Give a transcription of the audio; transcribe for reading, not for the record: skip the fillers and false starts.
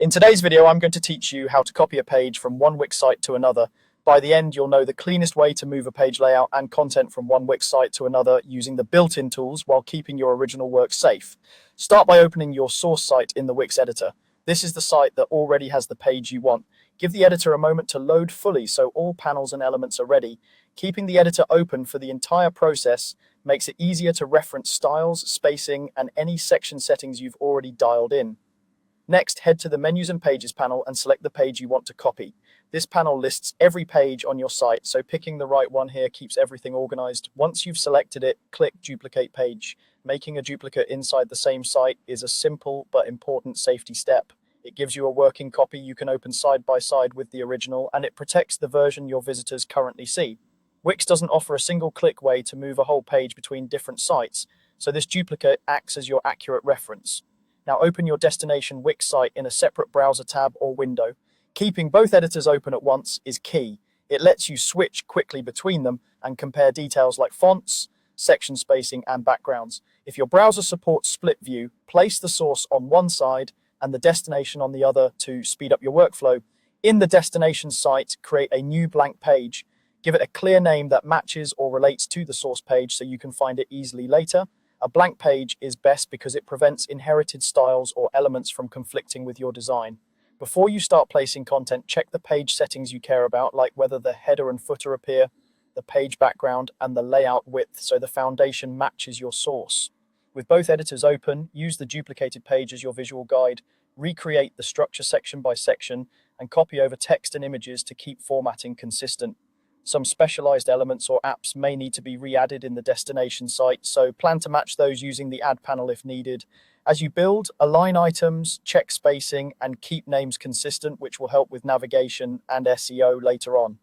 In today's video, I'm going to teach you how to copy a page from one Wix site to another. By the end, you'll know the cleanest way to move a page layout and content from one Wix site to another using the built-in tools while keeping your original work safe. Start by opening your source site in the Wix editor. This is the site that already has the page you want. Give the editor a moment to load fully so all panels and elements are ready. Keeping the editor open for the entire process makes it easier to reference styles, spacing, and any section settings you've already dialed in. Next, head to the Menus and Pages panel and select the page you want to copy. This panel lists every page on your site, so picking the right one here keeps everything organized. Once you've selected it, click Duplicate Page. Making a duplicate inside the same site is a simple but important safety step. It gives you a working copy you can open side by side with the original, and it protects the version your visitors currently see. Wix doesn't offer a single-click way to move a whole page between different sites, so this duplicate acts as your accurate reference. Now open your destination Wix site in a separate browser tab or window. Keeping both editors open at once is key. It lets you switch quickly between them and compare details like fonts, section spacing, and backgrounds. If your browser supports split view, place the source on one side and the destination on the other to speed up your workflow. In the destination site, create a new blank page. Give it a clear name that matches or relates to the source page so you can find it easily later. A blank page is best because it prevents inherited styles or elements from conflicting with your design. Before you start placing content, check the page settings you care about, like whether the header and footer appear, the page background, and the layout width so the foundation matches your source. With both editors open, use the duplicated page as your visual guide, recreate the structure section by section, and copy over text and images to keep formatting consistent. Some specialized elements or apps may need to be re-added in the destination site, so plan to match those using the Add panel if needed. As you build, align items, check spacing, and keep names consistent, which will help with navigation and SEO later on.